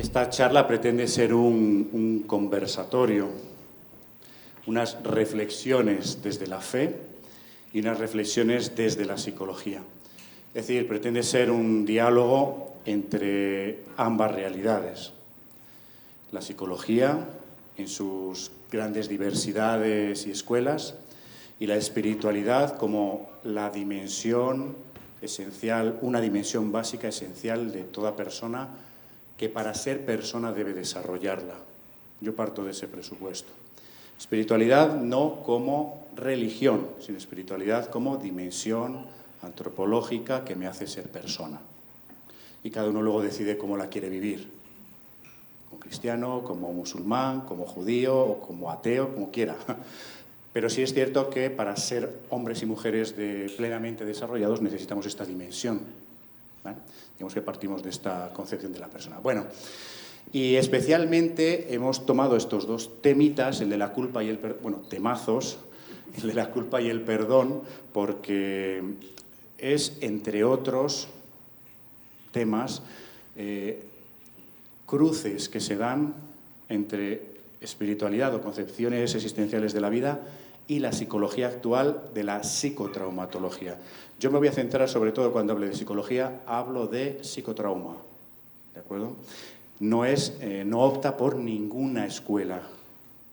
Esta charla pretende ser un conversatorio, unas reflexiones desde la fe y unas reflexiones desde la psicología. Es decir, pretende ser un diálogo entre ambas realidades. La psicología, en sus grandes diversidades y escuelas, y la espiritualidad como la dimensión esencial, una dimensión básica esencial de toda persona, que para ser persona debe desarrollarla. Yo parto de ese presupuesto. Espiritualidad no como religión, sino espiritualidad como dimensión antropológica que me hace ser persona. Y cada uno luego decide cómo la quiere vivir. Como cristiano, como musulmán, como judío o como ateo, como quiera. Pero sí es cierto que para ser hombres y mujeres plenamente desarrollados necesitamos esta dimensión. ¿Vale? Digamos que partimos de esta concepción de la persona. Bueno, y especialmente hemos tomado estos dos temitas, el de la culpa y el perdón, bueno, temazos, el de la culpa y el perdón, porque es, entre otros temas, cruces que se dan entre espiritualidad o concepciones existenciales de la vida y la psicología actual de la psicotraumatología. Yo me voy a centrar, sobre todo cuando hable de psicología, hablo de psicotrauma, ¿de acuerdo? No opta por ninguna escuela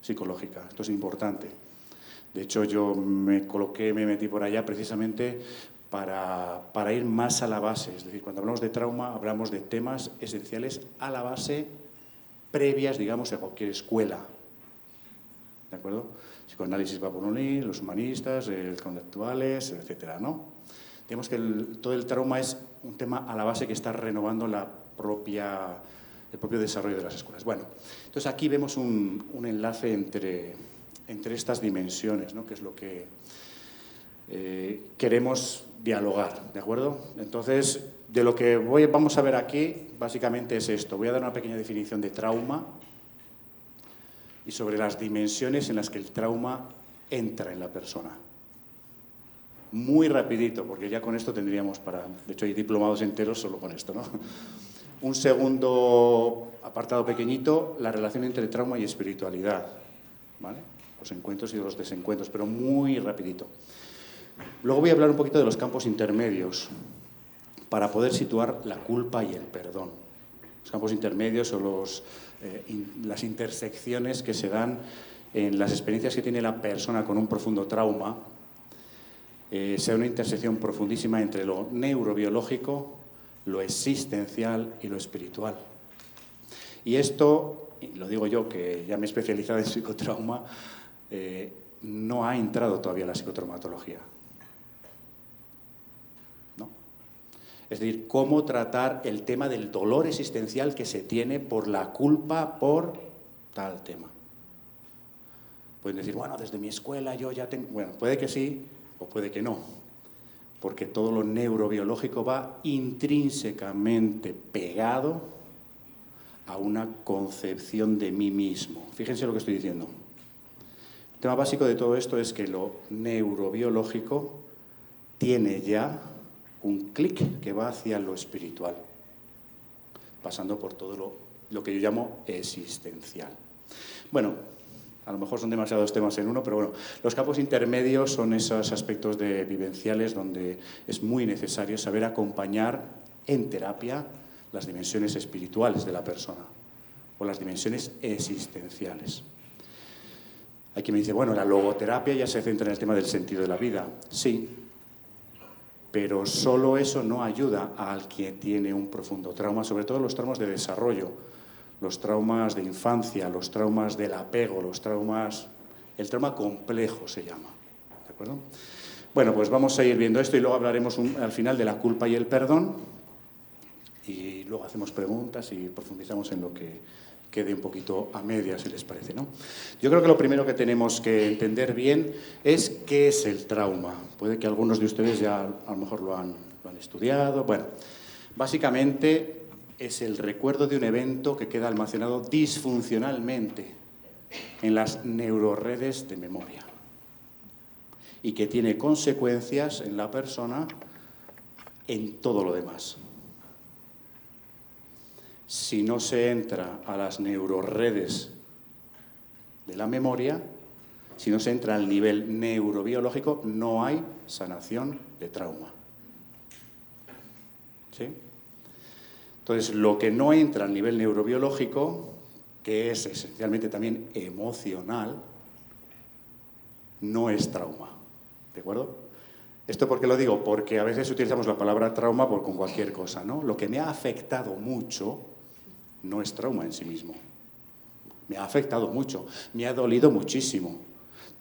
psicológica, esto es importante. De hecho, yo me metí por allá precisamente para ir más a la base. Es decir, cuando hablamos de trauma, hablamos de temas esenciales a la base, previas, digamos, a cualquier escuela. ¿De acuerdo? Psicoanálisis va por unir, los humanistas, los conductuales, etcétera, ¿no? Digamos que todo el trauma es un tema a la base que está renovando el propio desarrollo de las escuelas. Bueno, entonces aquí vemos un enlace entre estas dimensiones, ¿no? Que es lo que queremos dialogar, ¿de acuerdo? Entonces, de lo que vamos a ver aquí, básicamente es esto. Voy a dar una pequeña definición de trauma y sobre las dimensiones en las que el trauma entra en la persona. Muy rapidito, porque ya con esto tendríamos de hecho hay diplomados enteros solo con esto, ¿no? Un segundo apartado pequeñito, la relación entre trauma y espiritualidad, ¿vale? Los encuentros y los desencuentros, pero muy rapidito. Luego voy a hablar un poquito de los campos intermedios, para poder situar la culpa y el perdón. Los campos intermedios o las intersecciones que se dan en las experiencias que tiene la persona con un profundo trauma. Sea una intersección profundísima entre lo neurobiológico, lo existencial y lo espiritual. Y esto, lo digo yo que ya me he especializado en psicotrauma, no ha entrado todavía la psicotraumatología. ¿No? Es decir, cómo tratar el tema del dolor existencial que se tiene por la culpa por tal tema. Pueden decir, bueno, desde mi escuela yo ya tengo... Bueno, puede que sí o puede que no, porque todo lo neurobiológico va intrínsecamente pegado a una concepción de mí mismo. Fíjense lo que estoy diciendo. El tema básico de todo esto es que lo neurobiológico tiene ya un clic que va hacia lo espiritual, pasando por todo lo que yo llamo existencial. Bueno, a lo mejor son demasiados temas en uno, pero bueno, los campos intermedios son esos aspectos vivenciales donde es muy necesario saber acompañar en terapia las dimensiones espirituales de la persona o las dimensiones existenciales. Hay quien me dice, bueno, la logoterapia ya se centra en el tema del sentido de la vida. Sí, pero solo eso no ayuda al que tiene un profundo trauma, sobre todo los traumas de desarrollo, los traumas de infancia, los traumas del apego, el trauma complejo se llama, ¿de acuerdo? Bueno, pues vamos a ir viendo esto y luego hablaremos al final de la culpa y el perdón y luego hacemos preguntas y profundizamos en lo que quede un poquito a medias, si les parece, ¿no? Yo creo que lo primero que tenemos que entender bien es qué es el trauma. Puede que algunos de ustedes ya a lo mejor lo han estudiado. Bueno, básicamente es el recuerdo de un evento que queda almacenado disfuncionalmente en las neuroredes de memoria y que tiene consecuencias en la persona en todo lo demás. si no se entra a las neuroredes de la memoria, si no se entra al nivel neurobiológico, no hay sanación de trauma. ¿Sí? Entonces, lo que no entra al nivel neurobiológico, que es esencialmente también emocional, no es trauma. ¿De acuerdo? ¿Esto por qué lo digo? Porque a veces utilizamos la palabra trauma con cualquier cosa, ¿no? Lo que me ha afectado mucho no es trauma en sí mismo. Me ha afectado mucho, me ha dolido muchísimo,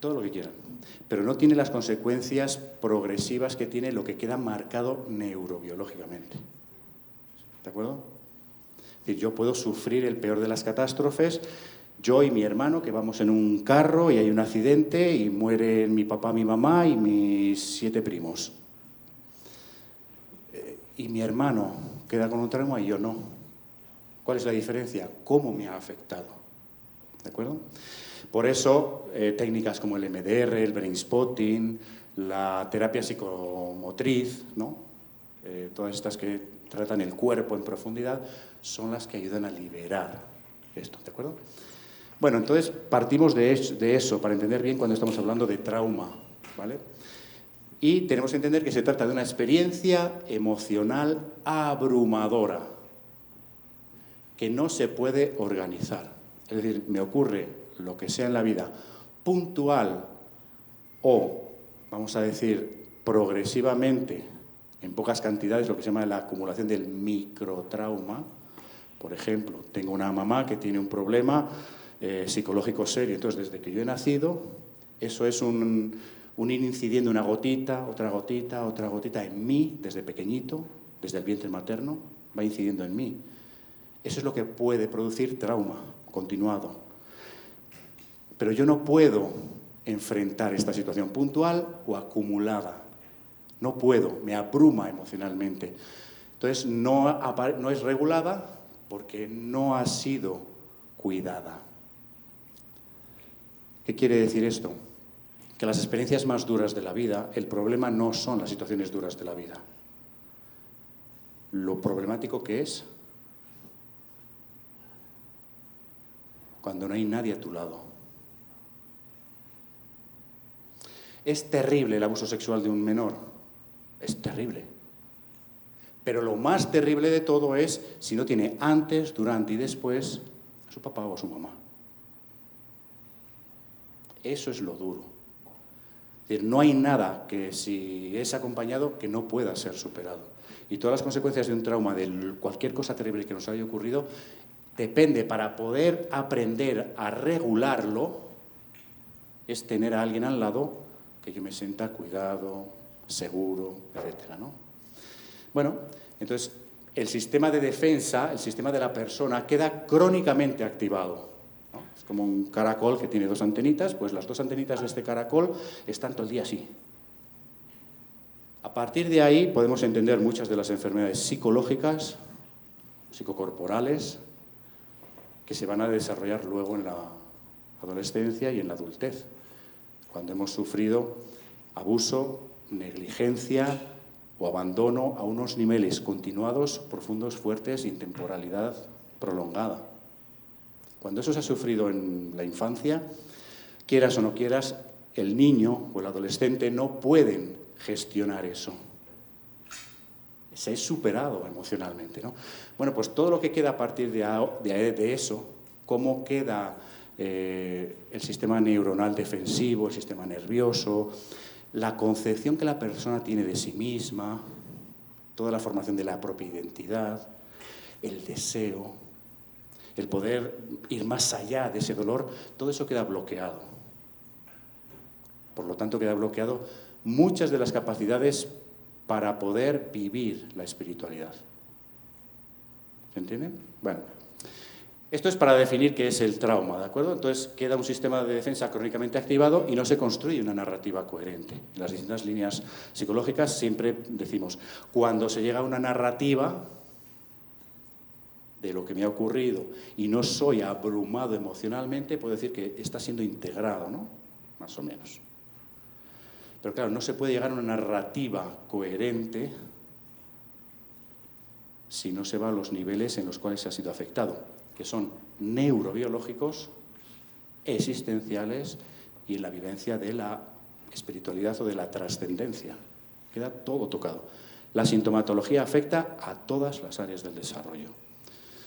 todo lo que quieran. Pero no tiene las consecuencias progresivas que tiene lo que queda marcado neurobiológicamente. ¿De acuerdo? Es decir, yo puedo sufrir el peor de las catástrofes, yo y mi hermano, que vamos en un carro y hay un accidente y mueren mi papá, mi mamá y mis 7 primos. Y mi hermano queda con un trauma y yo no. ¿Cuál es la diferencia? ¿Cómo me ha afectado? ¿De acuerdo? Por eso, técnicas como el MDR, el Brainspotting, la terapia psicomotriz, ¿no? Todas estas que tratan el cuerpo en profundidad, son las que ayudan a liberar esto, ¿de acuerdo? Bueno, entonces partimos de eso para entender bien cuando estamos hablando de trauma, ¿vale? Y tenemos que entender que se trata de una experiencia emocional abrumadora, que no se puede organizar. Es decir, me ocurre lo que sea en la vida, puntual o, vamos a decir, progresivamente, en pocas cantidades, lo que se llama la acumulación del microtrauma. Por ejemplo, tengo una mamá que tiene un problema psicológico serio, entonces desde que yo he nacido, eso es un ir incidiendo una gotita, otra gotita en mí, desde pequeñito, desde el vientre materno, va incidiendo en mí. Eso es lo que puede producir trauma continuado. Pero yo no puedo enfrentar esta situación puntual o acumulada. No puedo, me abruma emocionalmente. Entonces no es regulada porque no ha sido cuidada. ¿Qué quiere decir esto? Que las experiencias más duras de la vida, el problema no son las situaciones duras de la vida. Lo problemático que es cuando no hay nadie a tu lado. Es terrible el abuso sexual de un menor. Es terrible. Pero lo más terrible de todo es si no tiene antes, durante y después a su papá o a su mamá. Eso es lo duro. Es decir, no hay nada que si es acompañado que no pueda ser superado. Y todas las consecuencias de un trauma, de cualquier cosa terrible que nos haya ocurrido, depende, para poder aprender a regularlo, es tener a alguien al lado que yo me sienta cuidado, seguro, etcétera, ¿no? Bueno, entonces el sistema de defensa, el sistema de la persona, queda crónicamente activado, ¿no? Es como un caracol que tiene 2 antenitas, pues las 2 antenitas de este caracol están todo el día así. A partir de ahí podemos entender muchas de las enfermedades psicológicas, psicocorporales, que se van a desarrollar luego en la adolescencia y en la adultez, cuando hemos sufrido abuso, negligencia o abandono a unos niveles continuados, profundos, fuertes y en temporalidad prolongada. Cuando eso se ha sufrido en la infancia, quieras o no quieras, el niño o el adolescente no pueden gestionar eso. Se es superado emocionalmente, ¿no? Bueno, pues todo lo que queda a partir de eso, cómo queda el sistema neuronal defensivo, el sistema nervioso, la concepción que la persona tiene de sí misma, toda la formación de la propia identidad, el deseo, el poder ir más allá de ese dolor, todo eso queda bloqueado. Por lo tanto, queda bloqueado muchas de las capacidades para poder vivir la espiritualidad. ¿Se entiende? Bueno, esto es para definir qué es el trauma, ¿de acuerdo? Entonces queda un sistema de defensa crónicamente activado y no se construye una narrativa coherente. En las distintas líneas psicológicas siempre decimos, cuando se llega a una narrativa de lo que me ha ocurrido y no soy abrumado emocionalmente, puedo decir que está siendo integrado, ¿no? Más o menos. Pero claro, no se puede llegar a una narrativa coherente si no se va a los niveles en los cuales se ha sido afectado, que son neurobiológicos, existenciales y en la vivencia de la espiritualidad o de la trascendencia. Queda todo tocado. La sintomatología afecta a todas las áreas del desarrollo.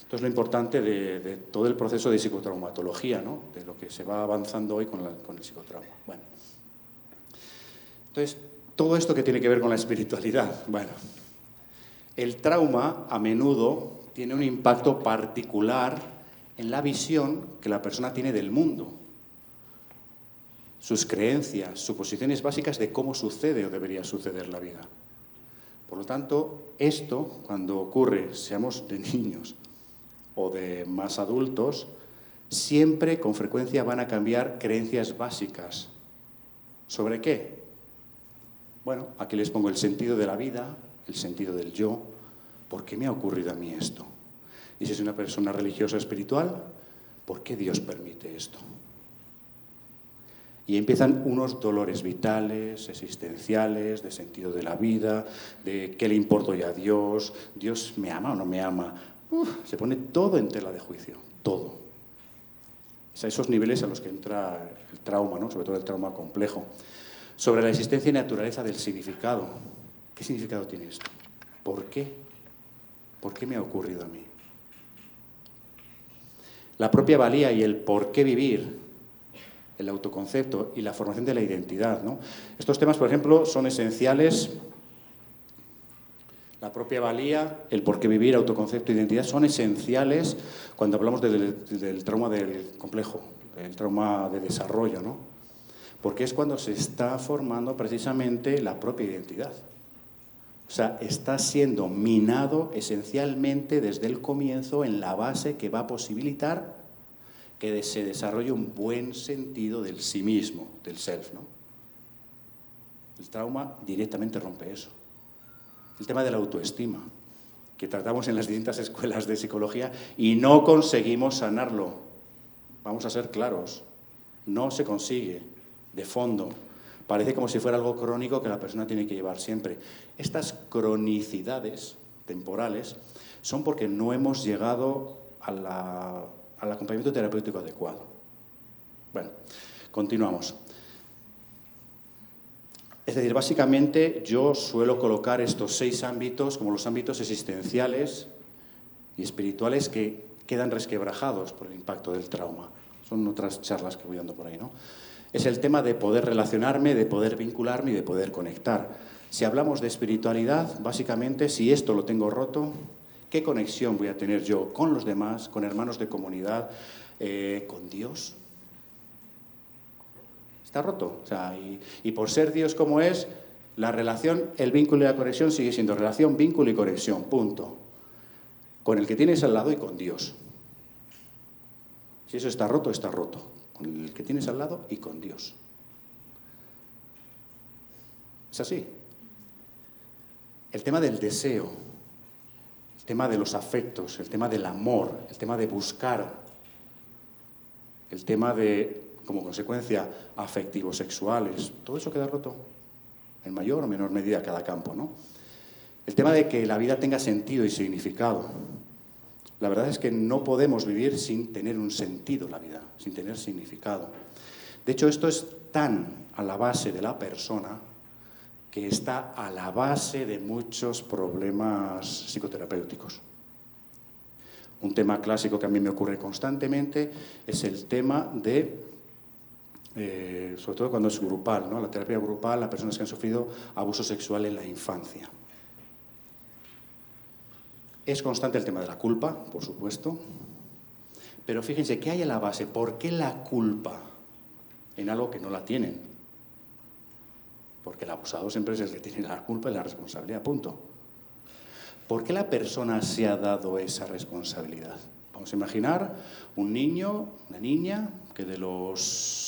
Esto es lo importante de todo el proceso de psicotraumatología, ¿no? De lo que se va avanzando hoy con el psicotrauma. Bueno. Entonces, todo esto que tiene que ver con la espiritualidad. Bueno, el trauma a menudo tiene un impacto particular en la visión que la persona tiene del mundo, sus creencias, suposiciones básicas de cómo sucede o debería suceder la vida. Por lo tanto, esto, cuando ocurre, seamos de niños o de más adultos, siempre con frecuencia van a cambiar creencias básicas. ¿Sobre qué? Bueno, aquí les pongo el sentido de la vida, el sentido del yo. ¿Por qué me ha ocurrido a mí esto? Y si es una persona religiosa espiritual, ¿por qué Dios permite esto? Y empiezan unos dolores vitales, existenciales, de sentido de la vida, de qué le importo yo a Dios, Dios me ama o no me ama. Se pone todo en tela de juicio, todo. Es a esos niveles a los que entra el trauma, ¿no? Sobre todo el trauma complejo. Sobre la existencia y naturaleza del significado. ¿Qué significado tiene esto? ¿Por qué? ¿Por qué me ha ocurrido a mí? La propia valía y el por qué vivir, el autoconcepto y la formación de la identidad, ¿no? Estos temas, por ejemplo, son esenciales. La propia valía, el por qué vivir, autoconcepto, identidad, son esenciales cuando hablamos del trauma del complejo, el trauma de desarrollo, ¿no? Porque es cuando se está formando precisamente la propia identidad. O sea, está siendo minado esencialmente desde el comienzo en la base que va a posibilitar que se desarrolle un buen sentido del sí mismo, del self, ¿no? El trauma directamente rompe eso. El tema de la autoestima, que tratamos en las distintas escuelas de psicología y no conseguimos sanarlo. Vamos a ser claros, no se consigue de fondo. Parece como si fuera algo crónico que la persona tiene que llevar siempre. Estas cronicidades temporales son porque no hemos llegado al acompañamiento terapéutico adecuado. Bueno, continuamos. Es decir, básicamente yo suelo colocar estos 6 ámbitos como los ámbitos existenciales y espirituales que quedan resquebrajados por el impacto del trauma. Son otras charlas que voy dando por ahí, ¿no? Es el tema de poder relacionarme, de poder vincularme y de poder conectar. Si hablamos de espiritualidad, básicamente, si esto lo tengo roto, ¿qué conexión voy a tener yo con los demás, con hermanos de comunidad, con Dios? Está roto. O sea, y por ser Dios como es, la relación, el vínculo y la conexión sigue siendo relación, vínculo y conexión, punto. Con el que tienes al lado y con Dios. Si eso está roto, está roto. Con el que tienes al lado y con Dios. Es así. El tema del deseo, el tema de los afectos, el tema del amor, el tema de buscar, el tema de, como consecuencia, afectivos sexuales, todo eso queda roto, en mayor o menor medida cada campo, ¿no? El tema de que la vida tenga sentido y significado. La verdad es que no podemos vivir sin tener un sentido la vida, sin tener significado. De hecho, esto es tan a la base de la persona que está a la base de muchos problemas psicoterapéuticos. Un tema clásico que a mí me ocurre constantemente es el tema de, sobre todo cuando es grupal, ¿no? La terapia grupal a personas que han sufrido abuso sexual en la infancia. Es constante el tema de la culpa, por supuesto, pero fíjense, ¿qué hay a la base? ¿Por qué la culpa en algo que no la tienen? Porque el abusado siempre es el que tiene la culpa y la responsabilidad, punto. ¿Por qué la persona se ha dado esa responsabilidad? Vamos a imaginar un niño, una niña, que de los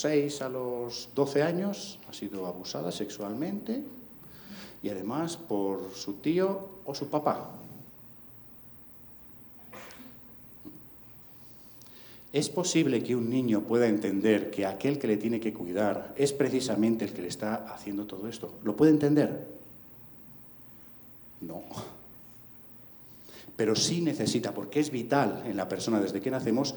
6 a los 12 años ha sido abusada sexualmente y además por su tío o su papá. ¿Es posible que un niño pueda entender que aquel que le tiene que cuidar es precisamente el que le está haciendo todo esto? ¿Lo puede entender? No. pero sí necesita, porque es vital en la persona desde que nacemos,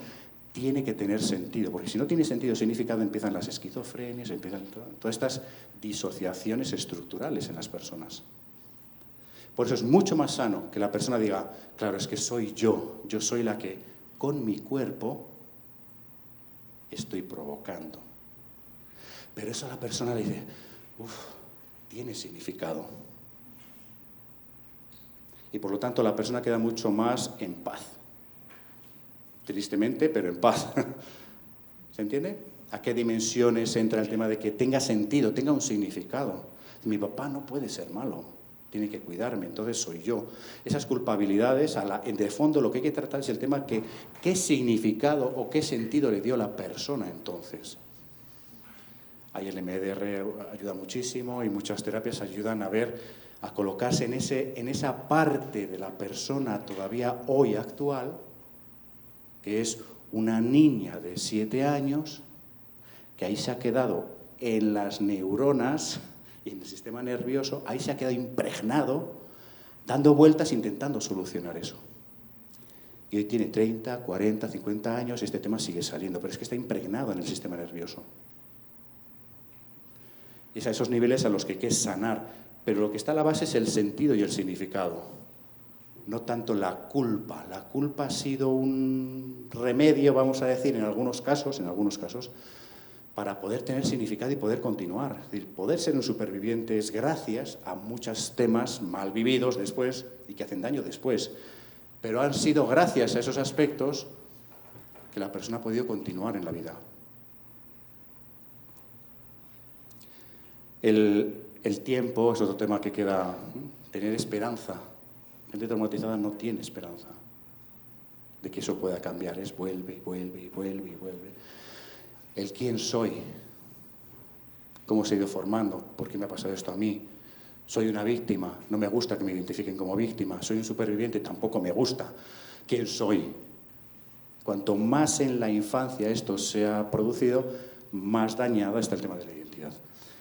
tiene que tener sentido, porque si no tiene sentido o significado empiezan las esquizofrenias, empiezan todas estas disociaciones estructurales en las personas. Por eso es mucho más sano que la persona diga, claro, es que soy yo soy la que con mi cuerpo estoy provocando. Pero eso a la persona le dice, tiene significado. Y por lo tanto la persona queda mucho más en paz. Tristemente, pero en paz. ¿Se entiende? ¿A qué dimensiones entra el tema de que tenga sentido, tenga un significado? Mi papá no puede ser malo, tiene que cuidarme, entonces soy yo. Esas culpabilidades, de fondo lo que hay que tratar es el tema que qué significado o qué sentido le dio la persona entonces. Ahí el MDR ayuda muchísimo y muchas terapias ayudan a colocarse en esa parte de la persona todavía hoy actual, que es una niña de 7 años, que ahí se ha quedado en las neuronas y en el sistema nervioso, ahí se ha quedado impregnado, dando vueltas intentando solucionar eso. Y hoy tiene 30, 40, 50 años y este tema sigue saliendo, pero es que está impregnado en el sistema nervioso. Y es a esos niveles a los que hay que sanar, pero lo que está a la base es el sentido y el significado, no tanto la culpa. La culpa ha sido un remedio, vamos a decir, en algunos casos, para poder tener significado y poder continuar. Es decir, poder ser un superviviente es gracias a muchos temas mal vividos después y que hacen daño después. Pero han sido gracias a esos aspectos que la persona ha podido continuar en la vida. El tiempo es otro tema que queda. Tener esperanza. La gente traumatizada no tiene esperanza de que eso pueda cambiar. Es vuelve. El quién soy, cómo se ha ido formando, por qué me ha pasado esto a mí. Soy una víctima, no me gusta que me identifiquen como víctima. Soy un superviviente, tampoco me gusta. ¿Quién soy? Cuanto más en la infancia esto se ha producido, más dañado está el tema de la identidad.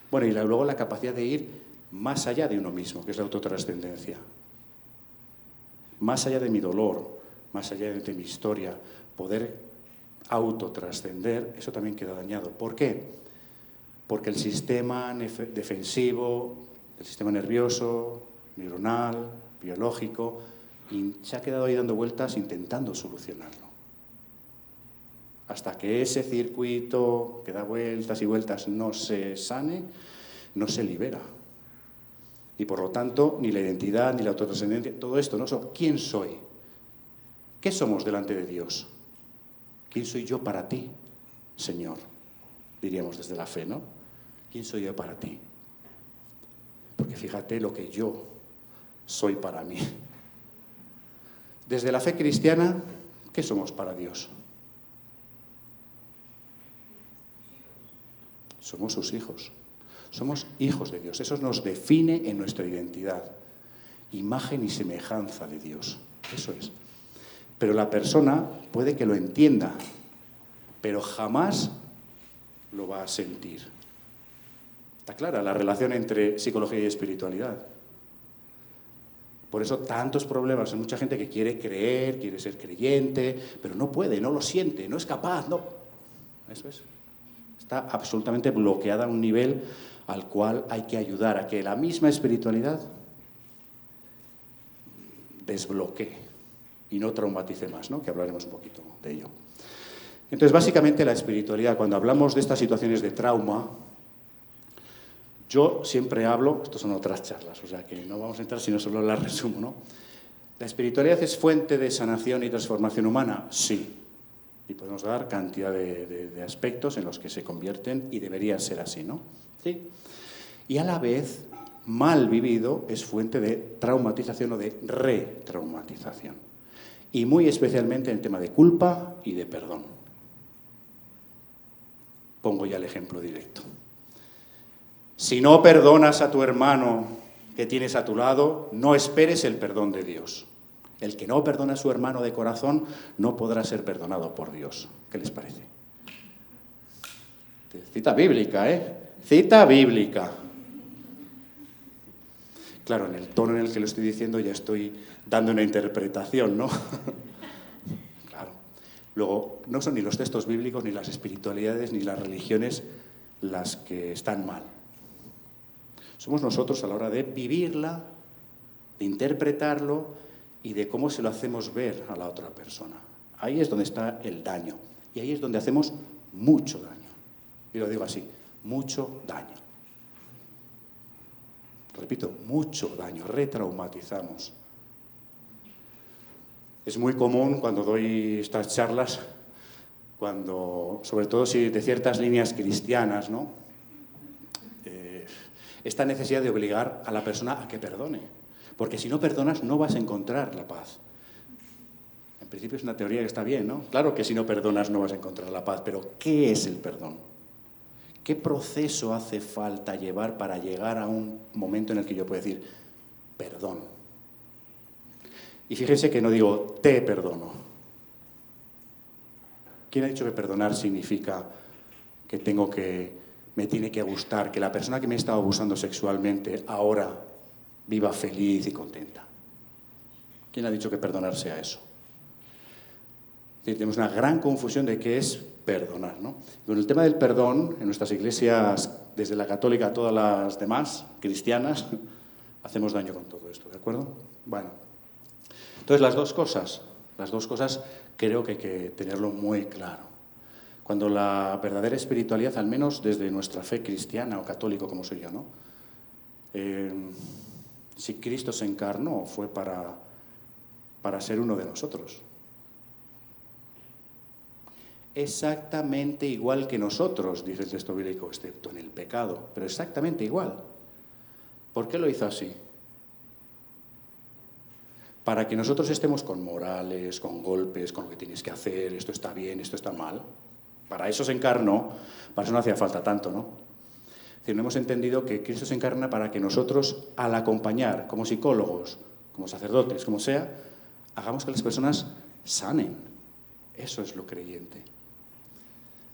Bueno, y luego la capacidad de ir más allá de uno mismo, que es la autotrascendencia. Más allá de mi dolor, más allá de mi historia, poder autotrascender, eso también queda dañado. ¿Por qué? Porque el sistema defensivo, el sistema nervioso, neuronal, biológico, se ha quedado ahí dando vueltas intentando solucionarlo. Hasta que ese circuito que da vueltas y vueltas no se sane, no se libera. Y por lo tanto, ni la identidad, ni la autotrascendencia, todo esto, ¿no? ¿Quién soy? ¿Qué somos delante de Dios? ¿Quién soy yo para ti, Señor? Diríamos desde la fe, ¿no? ¿Quién soy yo para ti? Porque fíjate lo que yo soy para mí. Desde la fe cristiana, ¿qué somos para Dios? Somos sus hijos. Somos hijos de Dios. Eso nos define en nuestra identidad. Imagen y semejanza de Dios. Eso es. Pero la persona puede que lo entienda, pero jamás lo va a sentir. Está clara la relación entre psicología y espiritualidad. Por eso tantos problemas. Hay mucha gente que quiere creer, quiere ser creyente, pero no puede, no lo siente, no es capaz, no. Eso es. Está absolutamente bloqueada a un nivel al cual hay que ayudar a que la misma espiritualidad desbloquee y no traumatice más, ¿no? Que hablaremos un poquito de ello. Entonces, básicamente la espiritualidad, cuando hablamos de estas situaciones de trauma, yo siempre hablo, estos son otras charlas, o sea que no vamos a entrar sino solo las resumo, ¿no? ¿La espiritualidad es fuente de sanación y transformación humana? Sí. Y podemos dar cantidad de aspectos en los que se convierten y debería ser así, ¿no? Sí. Y a la vez, mal vivido es fuente de traumatización o de retraumatización. Y muy especialmente en el tema de culpa y de perdón. Pongo ya el ejemplo directo. Si no perdonas a tu hermano que tienes a tu lado, no esperes el perdón de Dios. El que no perdona a su hermano de corazón no podrá ser perdonado por Dios. ¿Qué les parece? Cita bíblica, ¿eh? Cita bíblica. Claro, en el tono en el que lo estoy diciendo ya estoy dando una interpretación, ¿no? Claro. Luego, no son ni los textos bíblicos, ni las espiritualidades, ni las religiones las que están mal. Somos nosotros a la hora de vivirla, de interpretarlo y de cómo se lo hacemos ver a la otra persona. Ahí es donde está el daño. Y ahí es donde hacemos mucho daño. Y lo digo así, mucho daño. Repito, mucho daño, retraumatizamos. Es muy común cuando doy estas charlas, sobre todo si de ciertas líneas cristianas, ¿no? Esta necesidad de obligar a la persona a que perdone. Porque si no perdonas no vas a encontrar la paz. En principio es una teoría que está bien, ¿no? Claro que si no perdonas no vas a encontrar la paz, pero ¿qué es el perdón? ¿Qué proceso hace falta llevar para llegar a un momento en el que yo puedo decir perdón? Y fíjense que no digo te perdono. ¿Quién ha dicho que perdonar significa que me tiene que gustar, que la persona que me ha estado abusando sexualmente ahora viva feliz y contenta? ¿Quién ha dicho que perdonar sea eso? Tenemos una gran confusión de qué es perdonar, ¿no? Con el tema del perdón, en nuestras iglesias, desde la católica a todas las demás, cristianas, hacemos daño con todo esto, ¿de acuerdo? Bueno, entonces las dos cosas creo que hay que tenerlo muy claro. Cuando la verdadera espiritualidad, al menos desde nuestra fe cristiana o católico como soy yo, ¿no? Si Cristo se encarnó fue para ser uno de nosotros. Exactamente igual que nosotros, dice el texto bíblico, excepto en el pecado, pero exactamente igual. ¿Por qué lo hizo así? Para que nosotros estemos con morales, con golpes, con lo que tienes que hacer, esto está bien, esto está mal. Para eso se encarnó, para eso no hacía falta tanto, ¿no? Es decir, no hemos entendido que Cristo se encarna para que nosotros, al acompañar, como psicólogos, como sacerdotes, como sea, hagamos que las personas sanen. Eso es lo creyente.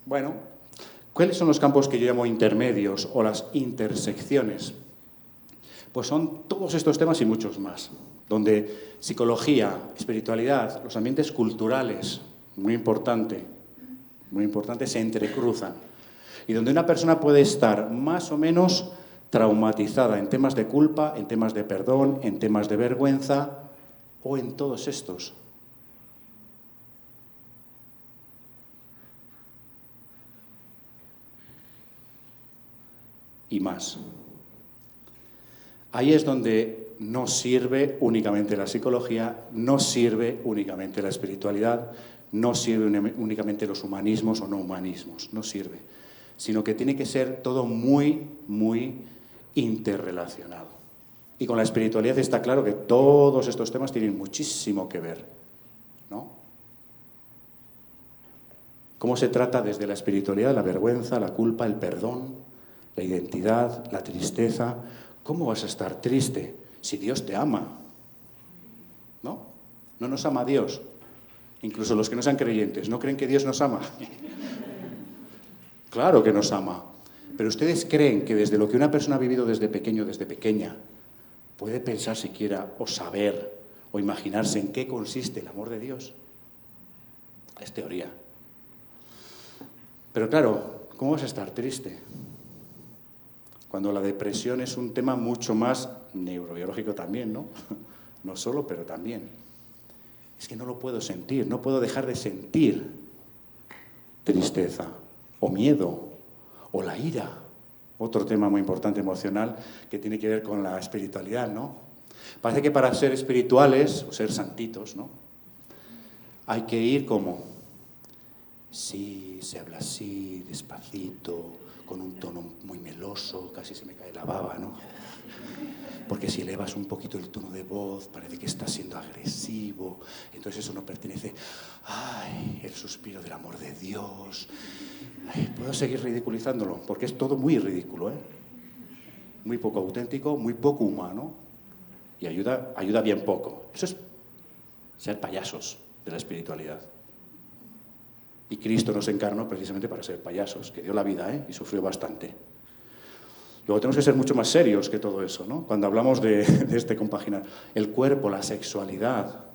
Bueno, ¿cuáles son los campos que yo llamo intermedios o las intersecciones? Pues son todos estos temas y muchos más, donde psicología, espiritualidad, los ambientes culturales, muy importante, se entrecruzan. Y donde una persona puede estar más o menos traumatizada en temas de culpa, en temas de perdón, en temas de vergüenza o en todos estos. Y más. Ahí es donde no sirve únicamente la psicología, no sirve únicamente la espiritualidad, no sirve únicamente los humanismos o no humanismos, no sirve, sino que tiene que ser todo muy, muy interrelacionado. Y con la espiritualidad está claro que todos estos temas tienen muchísimo que ver, ¿no? ¿Cómo se trata desde la espiritualidad la vergüenza, la culpa, el perdón, la identidad, la tristeza? ¿Cómo vas a estar triste si Dios te ama? ¿No? No nos ama Dios. Incluso los que no sean creyentes, ¿no creen que Dios nos ama? Claro que nos ama. Pero ¿ustedes creen que desde lo que una persona ha vivido desde pequeño, desde pequeña, puede pensar siquiera o saber o imaginarse en qué consiste el amor de Dios? Es teoría. Pero claro, ¿cómo vas a estar triste? Cuando la depresión es un tema mucho más neurobiológico también, ¿no? No solo, pero también. Es que no lo puedo sentir, no puedo dejar de sentir tristeza, o miedo, o la ira. Otro tema muy importante emocional que tiene que ver con la espiritualidad, ¿no? Parece que para ser espirituales, o ser santitos, ¿no? Hay que ir como, sí, se habla así, despacito, con un tono muy meloso, casi se me cae la baba, ¿no? Porque si elevas un poquito el tono de voz, parece que estás siendo agresivo, entonces eso no pertenece. ¡Ay! El suspiro del amor de Dios. Ay, puedo seguir ridiculizándolo, porque es todo muy ridículo, ¿eh? Muy poco auténtico, muy poco humano, y ayuda bien poco. Eso es ser payasos de la espiritualidad. Y Cristo nos encarnó precisamente para ser payasos, que dio la vida, y sufrió bastante. Luego tenemos que ser mucho más serios que todo eso, ¿no? Cuando hablamos de este compaginar. El cuerpo, la sexualidad.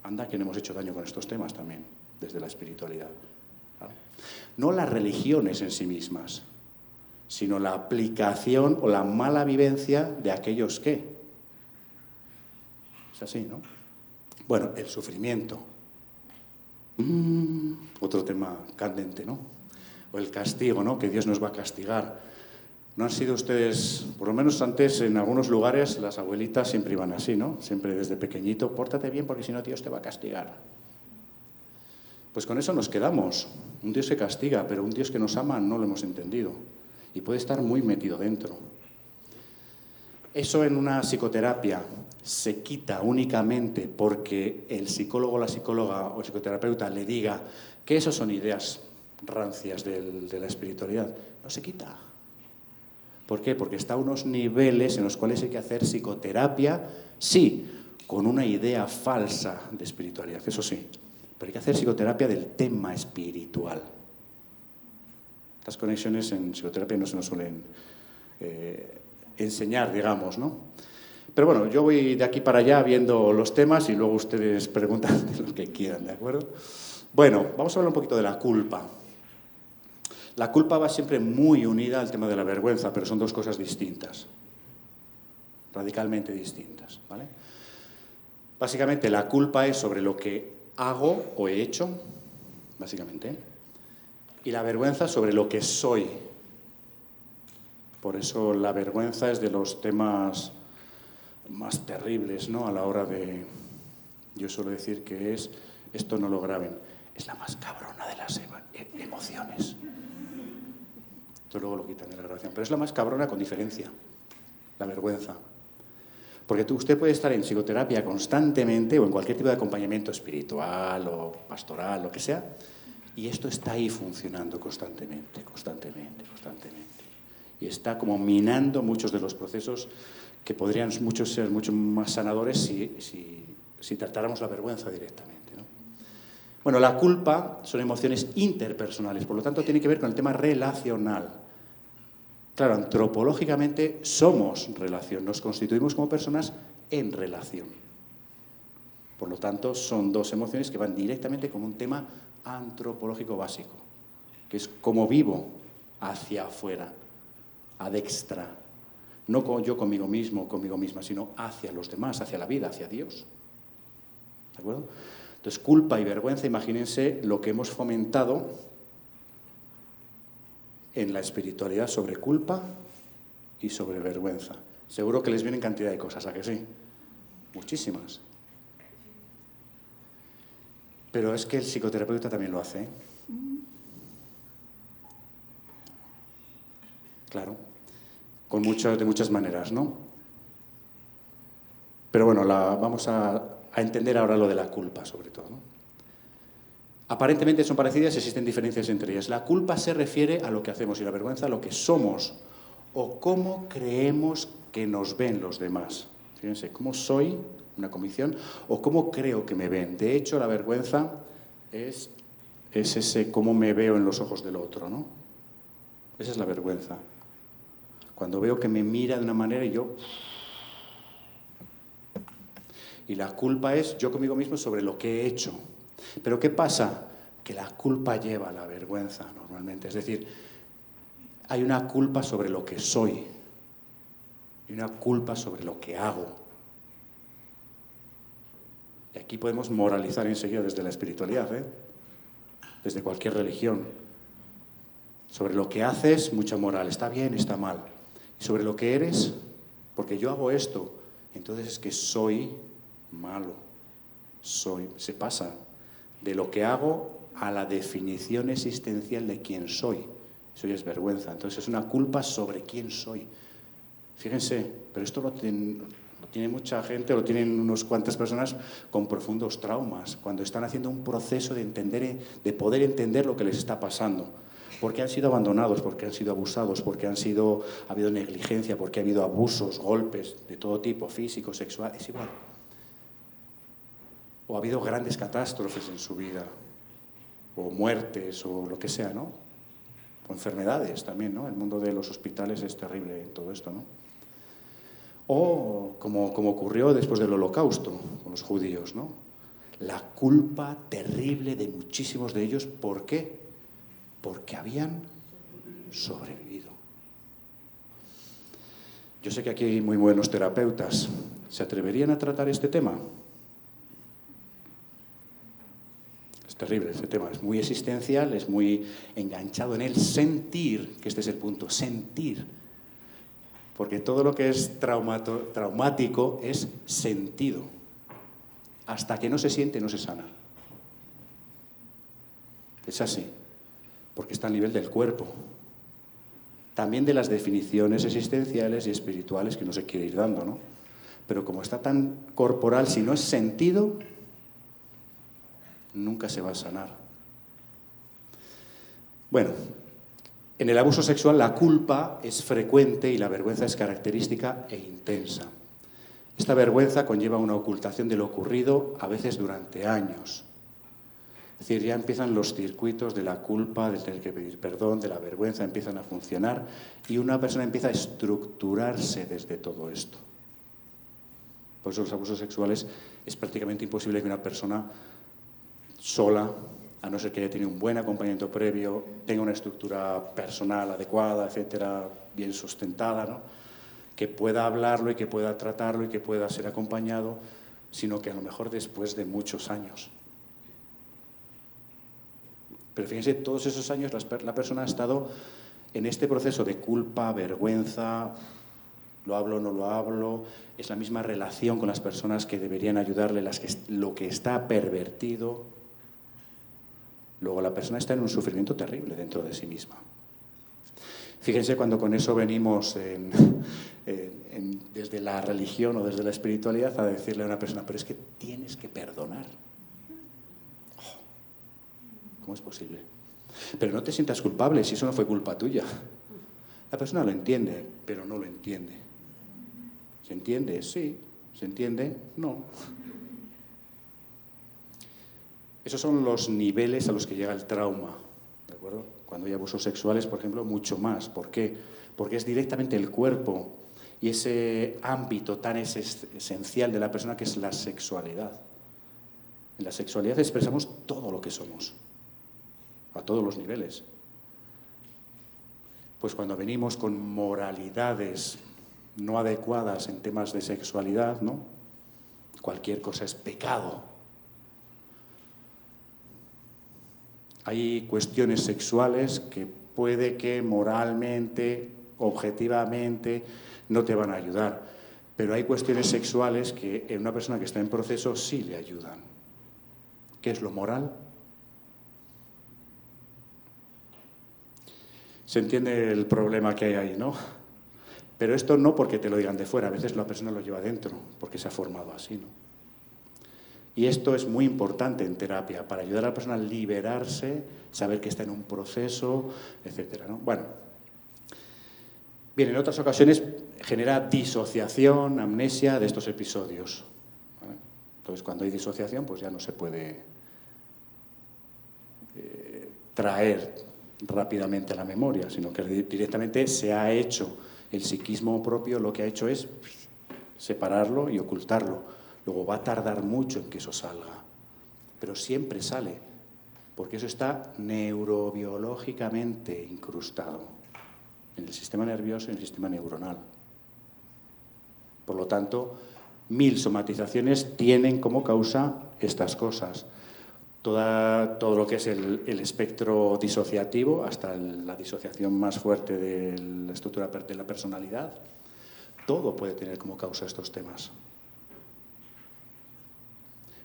Anda que no hemos hecho daño con estos temas también, desde la espiritualidad. ¿Vale? No las religiones en sí mismas, sino la aplicación o la mala vivencia de aquellos que. Es así, ¿no? Bueno, el sufrimiento. Otro tema candente, ¿no? O el castigo, ¿no? Que Dios nos va a castigar. ¿No han sido ustedes, por lo menos antes en algunos lugares, las abuelitas siempre iban así, ¿no? Siempre desde pequeñito, pórtate bien porque si no Dios te va a castigar. Pues con eso nos quedamos. Un Dios que castiga, pero un Dios que nos ama no lo hemos entendido. Y puede estar muy metido dentro. Eso en una psicoterapia se quita únicamente porque el psicólogo, la psicóloga o el psicoterapeuta le diga que eso son ideas rancias de la espiritualidad. No se quita. ¿Por qué? Porque está a unos niveles en los cuales hay que hacer psicoterapia, sí, con una idea falsa de espiritualidad, eso sí, pero hay que hacer psicoterapia del tema espiritual. Estas conexiones en psicoterapia no se nos suelen enseñar, digamos, ¿no? Pero bueno, yo voy de aquí para allá viendo los temas y luego ustedes preguntan de lo que quieran, ¿de acuerdo? Bueno, vamos a hablar un poquito de la culpa. La culpa va siempre muy unida al tema de la vergüenza, pero son dos cosas distintas, radicalmente distintas, ¿vale? Básicamente la culpa es sobre lo que hago o he hecho, básicamente, y la vergüenza sobre lo que soy. Por eso la vergüenza es de los temas más terribles, ¿no? A la hora de, yo suelo decir que es, esto no lo graben, es la más cabrona de las emociones. Esto luego lo quitan de la grabación. Pero es la más cabrona con diferencia, la vergüenza. Porque usted puede estar en psicoterapia constantemente o en cualquier tipo de acompañamiento espiritual o pastoral, lo que sea, y esto está ahí funcionando constantemente. Y está como minando muchos de los procesos que podrían ser mucho más sanadores si tratáramos la vergüenza directamente, ¿no? Bueno, la culpa son emociones interpersonales, por lo tanto tiene que ver con el tema relacional. Claro, antropológicamente somos relación, nos constituimos como personas en relación. Por lo tanto, son dos emociones que van directamente con un tema antropológico básico, que es cómo vivo hacia afuera, ad extra. No yo conmigo mismo, conmigo misma, sino hacia los demás, hacia la vida, hacia Dios. ¿De acuerdo? Entonces, culpa y vergüenza, imagínense lo que hemos fomentado en la espiritualidad sobre culpa y sobre vergüenza. Seguro que les vienen cantidad de cosas, ¿a que sí? Muchísimas. Pero es que el psicoterapeuta también lo hace, ¿eh? Claro, de muchas maneras, ¿no? Pero bueno, vamos a entender ahora lo de la culpa, sobre todo, ¿no? Aparentemente son parecidas, existen diferencias entre ellas. La culpa se refiere a lo que hacemos y la vergüenza a lo que somos o cómo creemos que nos ven los demás. Fíjense, cómo soy, una convicción, o cómo creo que me ven. De hecho, la vergüenza es ese cómo me veo en los ojos del otro, ¿no? Esa es la vergüenza. Cuando veo que me mira de una manera y yo... Y la culpa es yo conmigo mismo sobre lo que he hecho. Pero ¿qué pasa? Que la culpa lleva a la vergüenza normalmente. Es decir, hay una culpa sobre lo que soy y una culpa sobre lo que hago. Y aquí podemos moralizar enseguida desde la espiritualidad, ¿eh? Desde cualquier religión. Sobre lo que haces, mucha moral. Está bien, está mal. Y sobre lo que eres, porque yo hago esto, entonces es que soy malo. Se pasa de lo que hago a la definición existencial de quién soy. Eso ya es vergüenza. Entonces es una culpa sobre quién soy. Fíjense, pero esto lo tiene mucha gente, lo tienen unas cuantas personas con profundos traumas, cuando están haciendo un proceso de poder entender lo que les está pasando. Porque han sido abandonados, porque han sido abusados, porque ha habido negligencia, porque ha habido abusos, golpes de todo tipo, físico, sexual, es igual. O ha habido grandes catástrofes en su vida, o muertes, o lo que sea, ¿no? o enfermedades también, ¿no? El mundo de los hospitales es terrible en todo esto, ¿no? O como ocurrió después del Holocausto con los judíos, ¿no? La culpa terrible de muchísimos de ellos. ¿Por qué? Porque habían sobrevivido. Yo sé que aquí hay muy buenos terapeutas. ¿Se atreverían a tratar este tema? Es terrible este tema, es muy existencial, es muy enganchado en el sentir, que este es el punto, sentir. Porque todo lo que es traumático es sentido. Hasta que no se siente, no se sana. Es así, porque está a nivel del cuerpo. También de las definiciones existenciales y espirituales que no se quiere ir dando, ¿no? Pero como está tan corporal, si no es sentido, nunca se va a sanar. Bueno, en el abuso sexual la culpa es frecuente y la vergüenza es característica e intensa. Esta vergüenza conlleva una ocultación de lo ocurrido, a veces durante años. Es decir, ya empiezan los circuitos de la culpa, del tener que pedir perdón, de la vergüenza, empiezan a funcionar y una persona empieza a estructurarse desde todo esto. Por eso los abusos sexuales es prácticamente imposible que una persona sola, a no ser que haya tenido un buen acompañamiento previo, tenga una estructura personal adecuada, etcétera, bien sustentada, ¿no? Que pueda hablarlo y que pueda tratarlo y que pueda ser acompañado, sino que a lo mejor después de muchos años. Pero fíjense, todos esos años la persona ha estado en este proceso de culpa, vergüenza, lo hablo, no lo hablo, es la misma relación con las personas que deberían ayudarle, lo que está pervertido. Luego la persona está en un sufrimiento terrible dentro de sí misma. Fíjense cuando con eso venimos desde la religión o desde la espiritualidad a decirle a una persona, pero es que tienes que perdonar. ¿Cómo es posible? Pero no te sientas culpable si eso no fue culpa tuya. La persona lo entiende, pero no lo entiende. ¿Se entiende? Sí. ¿Se entiende? No. Esos son los niveles a los que llega el trauma, ¿de acuerdo? Cuando hay abusos sexuales, por ejemplo, mucho más. ¿Por qué? Porque es directamente el cuerpo y ese ámbito tan esencial de la persona que es la sexualidad. En la sexualidad expresamos todo lo que somos, a todos los niveles. Pues cuando venimos con moralidades no adecuadas en temas de sexualidad, ¿no? Cualquier cosa es pecado. Hay cuestiones sexuales que puede que moralmente, objetivamente, no te van a ayudar. Pero hay cuestiones sexuales que en una persona que está en proceso sí le ayudan. ¿Qué es lo moral? Se entiende el problema que hay ahí, ¿no? Pero esto no porque te lo digan de fuera, a veces la persona lo lleva dentro, porque se ha formado así, ¿no? Y esto es muy importante en terapia, para ayudar a la persona a liberarse, saber que está en un proceso, etcétera, ¿no? Bueno, bien, en otras ocasiones genera disociación, amnesia de estos episodios, ¿vale? Entonces, cuando hay disociación, pues ya no se puede traer rápidamente a la memoria, sino que directamente se ha hecho el psiquismo propio, lo que ha hecho es separarlo y ocultarlo. Luego va a tardar mucho en que eso salga, pero siempre sale, porque eso está neurobiológicamente incrustado en el sistema nervioso y en el sistema neuronal. Por lo tanto, 1000 somatizaciones tienen como causa estas cosas. Todo lo que es el espectro disociativo, hasta la disociación más fuerte de la estructura de la personalidad, todo puede tener como causa estos temas.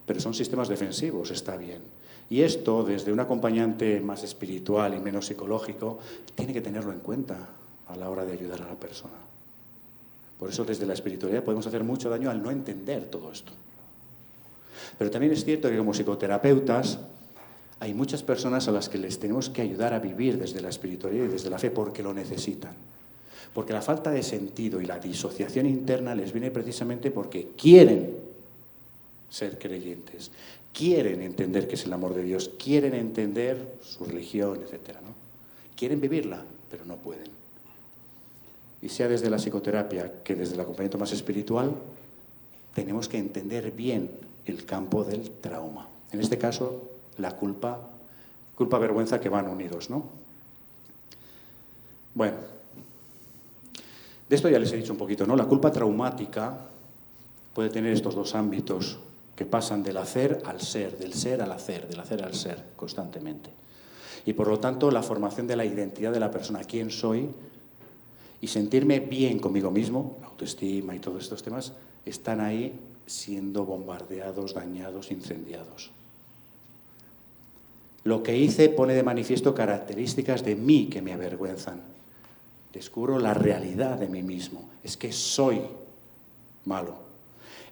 Pero son sistemas defensivos, está bien. Y esto, desde un acompañante más espiritual y menos psicológico, tiene que tenerlo en cuenta a la hora de ayudar a la persona. Por eso, desde la espiritualidad podemos hacer mucho daño al no entender todo esto. Pero también es cierto que como psicoterapeutas hay muchas personas a las que les tenemos que ayudar a vivir desde la espiritualidad y desde la fe porque lo necesitan. Porque la falta de sentido y la disociación interna les viene precisamente porque quieren ser creyentes, quieren entender qué es el amor de Dios, quieren entender su religión, etcétera, ¿no? quieren vivirla, pero no pueden. Y sea desde la psicoterapia que desde el acompañamiento más espiritual, tenemos que entender bien el campo del trauma. En este caso, la culpa, vergüenza, que van unidos, ¿no? Bueno, de esto ya les he dicho un poquito, ¿no? La culpa traumática puede tener estos dos ámbitos que pasan del hacer al ser, del ser al hacer, del hacer al ser, constantemente. Y por lo tanto, la formación de la identidad de la persona, quién soy, y sentirme bien conmigo mismo, la autoestima y todos estos temas, están ahí siendo bombardeados, dañados, incendiados. Lo que hice pone de manifiesto características de mí que me avergüenzan. Descubro la realidad de mí mismo. Es que soy malo.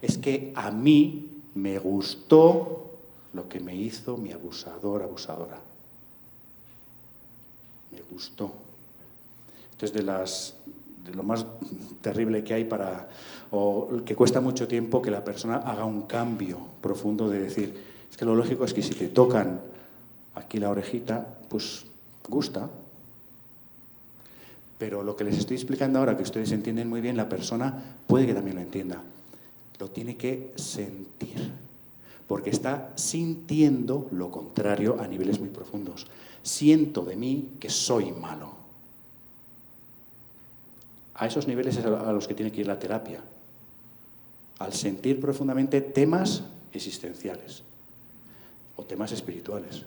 Es que a mí me gustó lo que me hizo mi abusador, abusadora. Me gustó. Entonces, de lo más terrible que hay o que cuesta mucho tiempo que la persona haga un cambio profundo de decir, es que lo lógico es que si te tocan aquí la orejita, pues gusta. Pero lo que les estoy explicando ahora, que ustedes entienden muy bien, la persona puede que también lo entienda. Lo tiene que sentir, porque está sintiendo lo contrario a niveles muy profundos. Siento de mí que soy malo. A esos niveles es a los que tiene que ir la terapia. Al sentir profundamente temas existenciales o temas espirituales.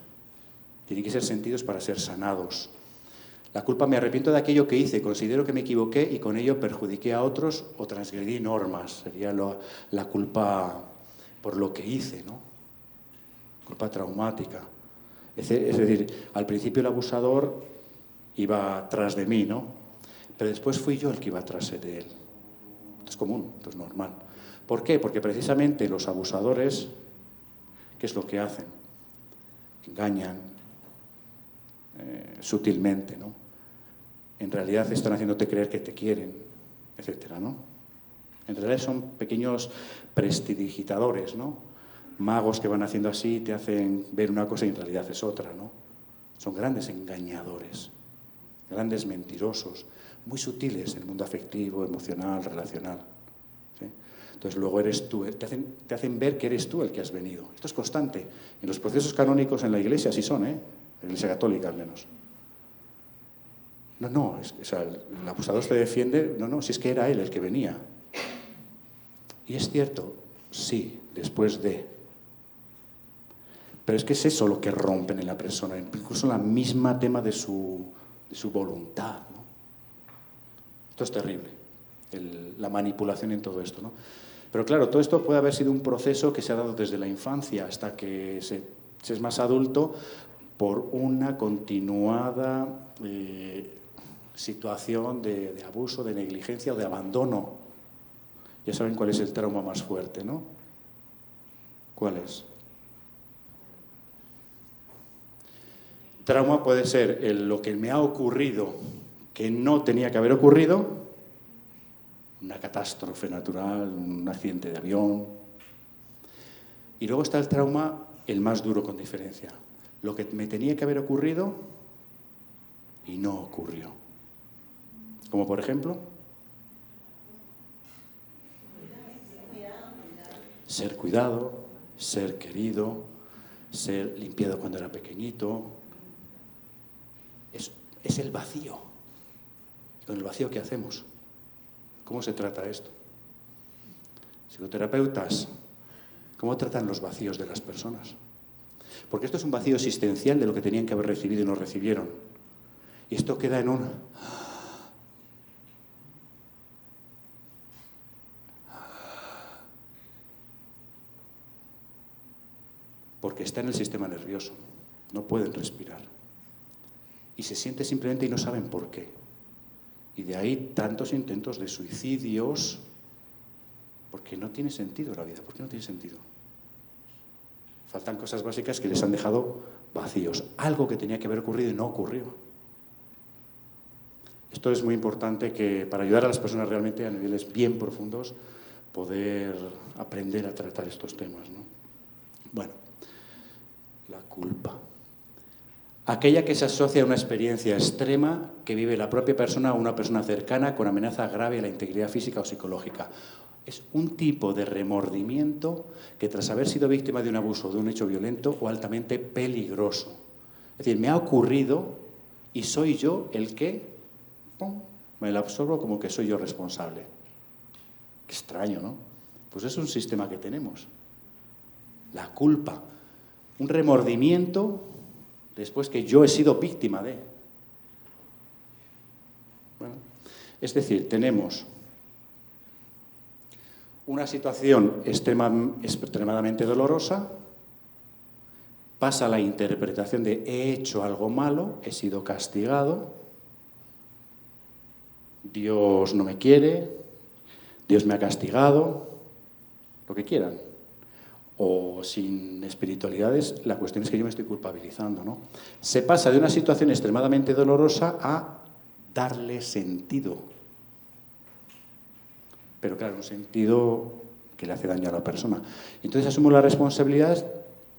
Tienen que ser sentidos para ser sanados. La culpa, me arrepiento de aquello que hice, considero que me equivoqué y con ello perjudiqué a otros o transgredí normas. Sería la culpa por lo que hice, ¿no? Culpa traumática. Es decir, al principio el abusador iba tras de mí, ¿no? Pero después fui yo el que iba tras de él. Esto es común, esto es normal. ¿Por qué? Porque precisamente los abusadores, ¿qué es lo que hacen? Engañan sutilmente, ¿no? En realidad están haciéndote creer que te quieren, etcétera, ¿no? En realidad son pequeños prestidigitadores, ¿no? Magos que van haciendo así, te hacen ver una cosa y en realidad es otra, ¿no? Son grandes engañadores, grandes mentirosos, muy sutiles en el mundo afectivo, emocional, relacional. ¿Sí? Entonces luego eres tú, te hacen ver que eres tú el que has venido. Esto es constante. En los procesos canónicos en la Iglesia sí son, ¿eh? La Iglesia católica al menos. No, o sea, el abusador te defiende, no, si es que era él el que venía. Y es cierto, sí, después de. Pero es que es eso lo que rompen en la persona, incluso la misma tema de su voluntad, ¿no? Esto es terrible, la manipulación en todo esto, ¿no? Pero claro, todo esto puede haber sido un proceso que se ha dado desde la infancia hasta que se es más adulto por una continuada situación de abuso, de negligencia o de abandono. Ya saben cuál es el trauma más fuerte, ¿no? ¿Cuál es? Trauma puede ser lo que me ha ocurrido que no tenía que haber ocurrido, una catástrofe natural, un accidente de avión. Y luego está el trauma, el más duro con diferencia. Lo que me tenía que haber ocurrido y no ocurrió. Como por ejemplo, ser cuidado, ser querido, ser limpiado cuando era pequeñito. Es el vacío. ¿Y con el vacío qué hacemos? ¿Cómo se trata esto? Psicoterapeutas, ¿cómo tratan los vacíos de las personas? Porque esto es un vacío existencial de lo que tenían que haber recibido y no recibieron. Y esto queda en un... Porque está en el sistema nervioso. No pueden respirar. Y se siente simplemente y no saben por qué. Y de ahí tantos intentos de suicidios, porque no tiene sentido la vida. ¿Por qué no tiene sentido? Faltan cosas básicas que les han dejado vacíos. Algo que tenía que haber ocurrido y no ocurrió. Esto es muy importante que para ayudar a las personas realmente a niveles bien profundos poder aprender a tratar estos temas, ¿no? Bueno, la culpa. aquella que se asocia a una experiencia extrema que vive la propia persona o una persona cercana con amenaza grave a la integridad física o psicológica. Es un tipo de remordimiento que tras haber sido víctima de un abuso o de un hecho violento o altamente peligroso. Es decir, me ha ocurrido y soy yo el que me lo absorbo como que soy yo responsable. Qué extraño, ¿no? Pues es un sistema que tenemos. La culpa. Un remordimiento después que yo he sido víctima de. Bueno, es decir, tenemos una situación extremadamente dolorosa, pasa la interpretación de he hecho algo malo, he sido castigado, Dios no me quiere, Dios me ha castigado, lo que quieran. O sin espiritualidades, la cuestión es que yo me estoy culpabilizando, ¿no? Se pasa de una situación extremadamente dolorosa a darle sentido. Pero claro, un sentido que le hace daño a la persona. Entonces asumo la responsabilidad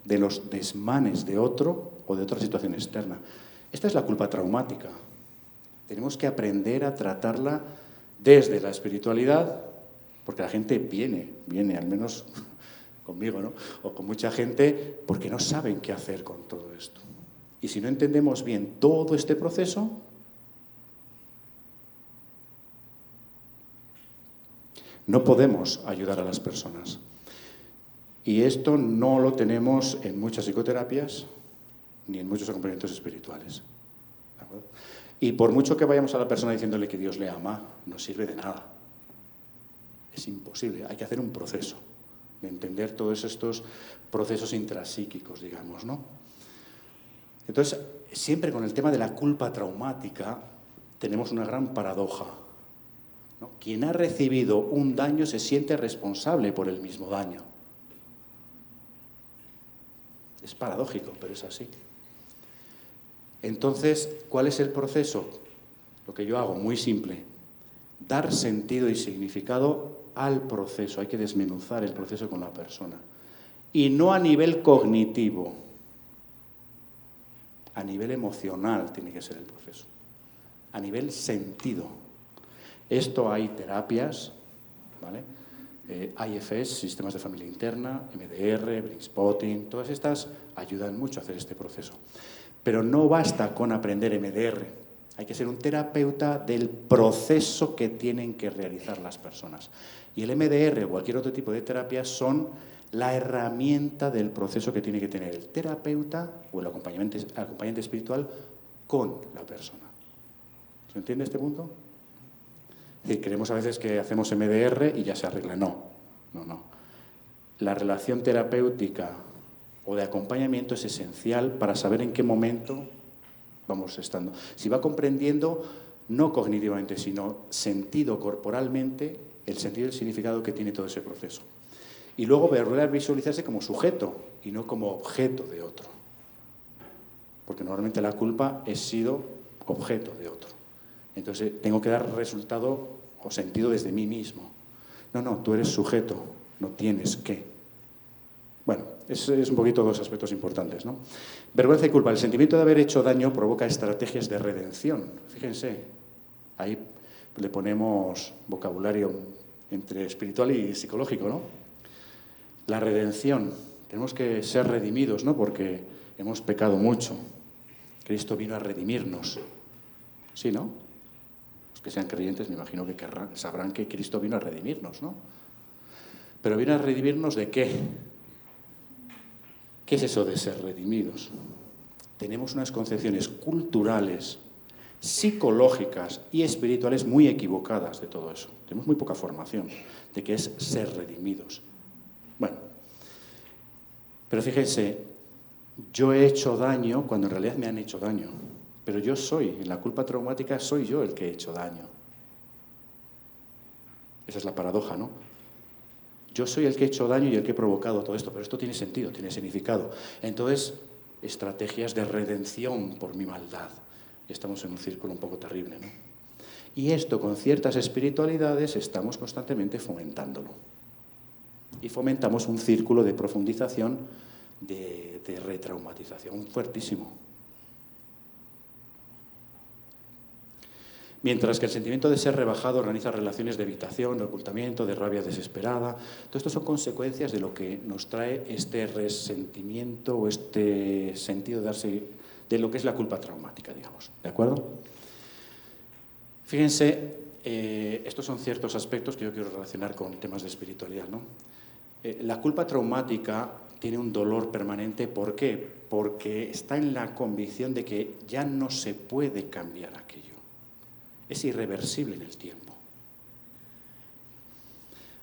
de los desmanes de otro o de otra situación externa. Esta es la culpa traumática. Tenemos que aprender a tratarla desde la espiritualidad, porque la gente viene, al menos conmigo, ¿no? O con mucha gente, porque no saben qué hacer con todo esto. Y si no entendemos bien todo este proceso, no podemos ayudar a las personas. Y esto no lo tenemos en muchas psicoterapias ni en muchos acompañamientos espirituales. ¿De acuerdo? Y por mucho que vayamos a la persona diciéndole que Dios le ama, no sirve de nada. Es imposible. Hay que hacer un proceso de entender todos estos procesos intrapsíquicos, digamos, ¿no? Entonces, siempre con el tema de la culpa traumática tenemos una gran paradoja, ¿no? Quien ha recibido un daño se siente responsable por el mismo daño. Es paradójico, pero es así. Entonces, ¿cuál es el proceso? Lo que yo hago, muy simple. Dar sentido y significado al proceso. Hay que desmenuzar el proceso con la persona. Y no a nivel cognitivo. A nivel emocional tiene que ser el proceso. A nivel sentido. Esto hay terapias, ¿vale? IFS, sistemas de familia interna, MDR, Brainspotting, todas estas ayudan mucho a hacer este proceso. Pero no basta con aprender MDR, hay que ser un terapeuta del proceso que tienen que realizar las personas. Y el MDR o cualquier otro tipo de terapia son la herramienta del proceso que tiene que tener el terapeuta o el acompañante espiritual con la persona. ¿Se entiende este punto? Es decir, creemos a veces que hacemos MDR y ya se arregla. No. La relación terapéutica o de acompañamiento es esencial para saber en qué momento vamos estando. Si va comprendiendo, no cognitivamente, sino sentido corporalmente, el sentido y el significado que tiene todo ese proceso. Y luego volver a visualizarse como sujeto y no como objeto de otro. Porque normalmente la culpa he sido objeto de otro. Entonces tengo que dar resultado o sentido desde mí mismo. No, tú eres sujeto, no tienes que. Bueno, es un poquito dos aspectos importantes, ¿no? Vergüenza y culpa. El sentimiento de haber hecho daño provoca estrategias de redención. Fíjense, ahí le ponemos vocabulario entre espiritual y psicológico, ¿no? La redención. Tenemos que ser redimidos, ¿no? Porque hemos pecado mucho. Cristo vino a redimirnos. ¿Sí, no? Los que sean creyentes me imagino que sabrán que Cristo vino a redimirnos, ¿no? Pero vino a redimirnos ¿de qué? ¿Qué es eso de ser redimidos? Tenemos unas concepciones culturales, psicológicas y espirituales muy equivocadas de todo eso. Tenemos muy poca formación de qué es ser redimidos. Bueno, pero fíjense, yo he hecho daño cuando en realidad me han hecho daño. Pero yo en la culpa traumática soy yo el que he hecho daño. Esa es la paradoja, ¿no? Yo soy el que he hecho daño y el que he provocado todo esto, pero esto tiene sentido, tiene significado. Entonces, estrategias de redención por mi maldad. Estamos en un círculo un poco terrible, ¿no? Y esto, con ciertas espiritualidades, estamos constantemente fomentándolo. Y fomentamos un círculo de profundización, de retraumatización fuertísimo. Mientras que el sentimiento de ser rebajado organiza relaciones de evitación, de ocultamiento, de rabia desesperada. Todo esto son consecuencias de lo que nos trae este resentimiento o este sentido de darse, de lo que es la culpa traumática, digamos. ¿De acuerdo? Fíjense, estos son ciertos aspectos que yo quiero relacionar con temas de espiritualidad, ¿no? La culpa traumática tiene un dolor permanente. ¿Por qué? Porque está en la convicción de que ya no se puede cambiar aquello. Es irreversible en el tiempo.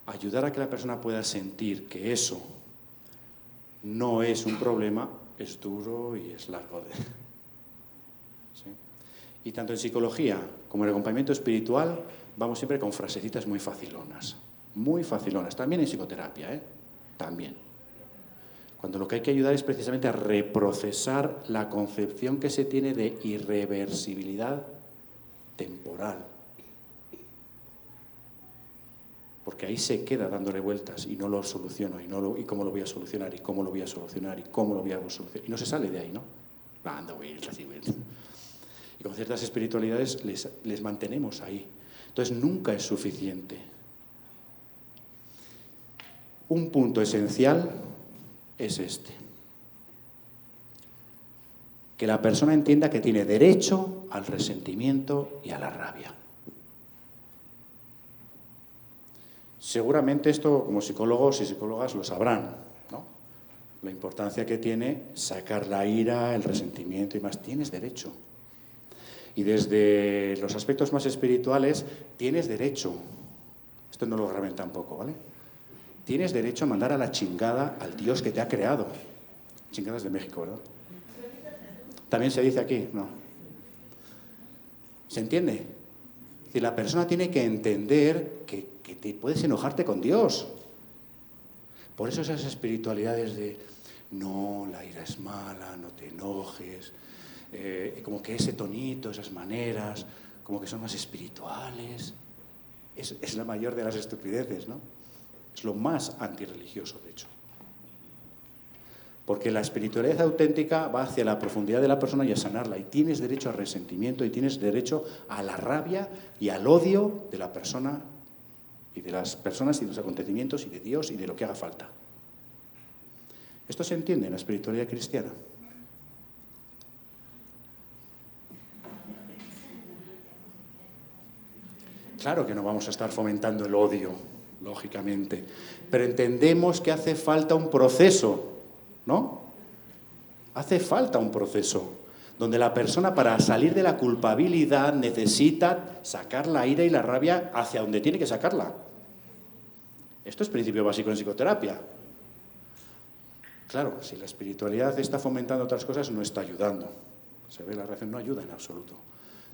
Ayudar a que la persona pueda sentir que eso no es un problema es duro y es largo de... ¿Sí? Y tanto en psicología como en el acompañamiento espiritual vamos siempre con frasecitas muy facilonas. Muy facilonas. También en psicoterapia, También. Cuando lo que hay que ayudar es precisamente a reprocesar la concepción que se tiene de irreversibilidad temporal. Porque ahí se queda dándole vueltas y no lo soluciono, y cómo lo voy a solucionar, y cómo lo voy a solucionar, y cómo lo voy a solucionar. Y no se sale de ahí, ¿no? Y con ciertas espiritualidades les mantenemos ahí. Entonces nunca es suficiente. Un punto esencial es este. Que la persona entienda que tiene derecho al resentimiento y a la rabia. Seguramente esto, como psicólogos y psicólogas, lo sabrán, ¿no? La importancia que tiene sacar la ira, el resentimiento y más. Tienes derecho. Y desde los aspectos más espirituales, tienes derecho. Esto no lo graben tampoco, ¿vale? Tienes derecho a mandar a la chingada al Dios que te ha creado. Chingadas de México, ¿verdad? ¿También se dice aquí? No. ¿Se entiende? Si la persona tiene que entender que te puedes enojarte con Dios. Por eso esas espiritualidades de no, la ira es mala, no te enojes, como que ese tonito, esas maneras, como que son más espirituales. Es la mayor de las estupideces, ¿no? Es lo más antirreligioso, de hecho. Porque la espiritualidad auténtica va hacia la profundidad de la persona y a sanarla. Y tienes derecho al resentimiento y tienes derecho a la rabia y al odio de la persona y de las personas y de los acontecimientos y de Dios y de lo que haga falta. ¿Esto se entiende en la espiritualidad cristiana? Claro que no vamos a estar fomentando el odio, lógicamente, pero entendemos que hace falta un proceso, ¿no? Hace falta un proceso donde la persona, para salir de la culpabilidad, necesita sacar la ira y la rabia hacia donde tiene que sacarla. Esto es principio básico en psicoterapia. Claro, si la espiritualidad está fomentando otras cosas, no está ayudando. Se ve, la reacción no ayuda en absoluto.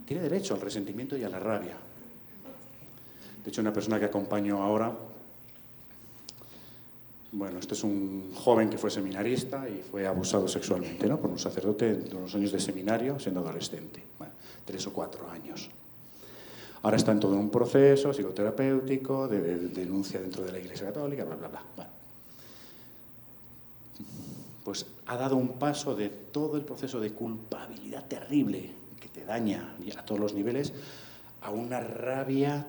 Tiene derecho al resentimiento y a la rabia. De hecho, una persona que acompaño ahora, bueno, este es un joven que fue seminarista y fue abusado sexualmente, ¿no?, por un sacerdote en los años de seminario, siendo adolescente, 3 o 4 años. Ahora está en todo un proceso psicoterapéutico, de denuncia dentro de la Iglesia Católica, bla, bla, bla. Bueno, pues ha dado un paso de todo el proceso de culpabilidad terrible que te daña a todos los niveles a una rabia.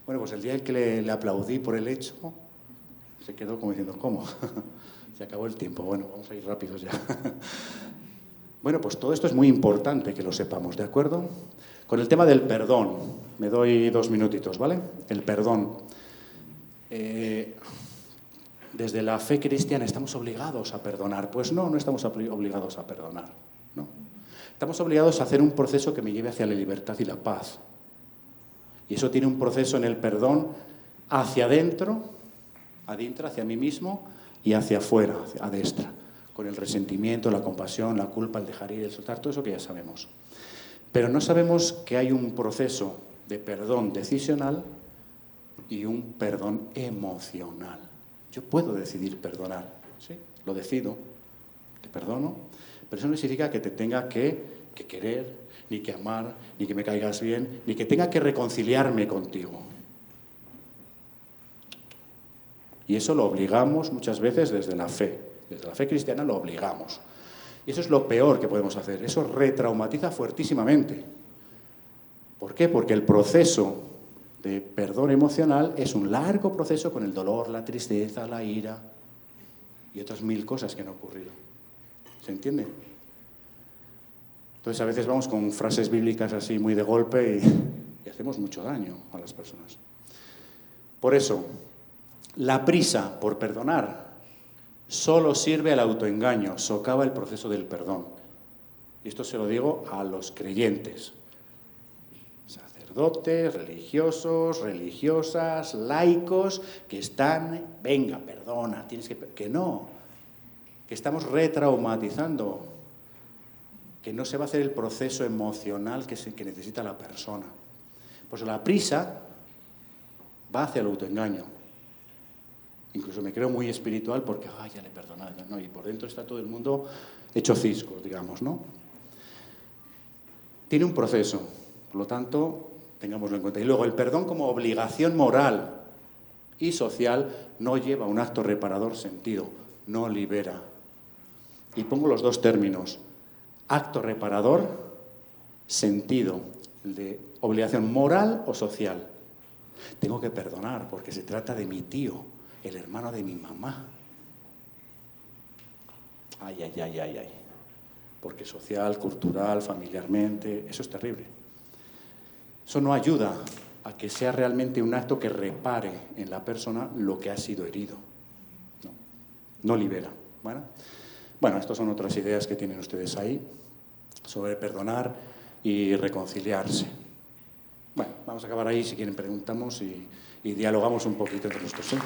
Bueno, pues el día en que le aplaudí por el hecho, se quedó como diciendo, ¿cómo? Se acabó el tiempo. Bueno, vamos a ir rápidos ya. Bueno, pues todo esto es muy importante que lo sepamos, ¿de acuerdo? Con el tema del perdón, me doy 2 minutitos, ¿vale? El perdón. Desde la fe cristiana, ¿estamos obligados a perdonar? Pues no, no estamos obligados a perdonar, ¿no? Estamos obligados a hacer un proceso que me lleve hacia la libertad y la paz. Y eso tiene un proceso en el perdón hacia adentro, hacia mí mismo, y hacia afuera, a destra, con el resentimiento, la compasión, la culpa, el dejar ir, el soltar, todo eso que ya sabemos. Pero no sabemos que hay un proceso de perdón decisional y un perdón emocional. Yo puedo decidir perdonar, ¿sí? Lo decido, te perdono, pero eso no significa que te tenga que querer, ni que amar, ni que me caigas bien, ni que tenga que reconciliarme contigo. Y eso lo obligamos muchas veces desde la fe. Desde la fe cristiana lo obligamos. Y eso es lo peor que podemos hacer. Eso retraumatiza fuertísimamente. ¿Por qué? Porque el proceso de perdón emocional es un largo proceso con el dolor, la tristeza, la ira y otras 1000 cosas que han ocurrido. ¿Se entiende? Entonces a veces vamos con frases bíblicas así muy de golpe y hacemos mucho daño a las personas. Por eso, la prisa por perdonar solo sirve al autoengaño, socava el proceso del perdón. Y esto se lo digo a los creyentes, sacerdotes, religiosos, religiosas, laicos, que están, venga, perdona, tienes que no, que estamos retraumatizando, que no se va a hacer el proceso emocional que necesita la persona. Pues la prisa va hacia el autoengaño. Incluso me creo muy espiritual porque, ya le he perdonado, ¿no? Y por dentro está todo el mundo hecho cisco, digamos, ¿no? Tiene un proceso, por lo tanto, tengámoslo en cuenta. Y luego, el perdón como obligación moral y social no lleva un acto reparador sentido, no libera. Y pongo los dos términos, acto reparador, sentido, el de obligación moral o social. Tengo que perdonar porque se trata de mi tío, el hermano de mi mamá. Ay. Porque social, cultural, familiarmente, eso es terrible. Eso no ayuda a que sea realmente un acto que repare en la persona lo que ha sido herido. No libera. Bueno, estas son otras ideas que tienen ustedes ahí sobre perdonar y reconciliarse. Bueno, vamos a acabar ahí, si quieren preguntamos y dialogamos un poquito entre nosotros, ¿sí?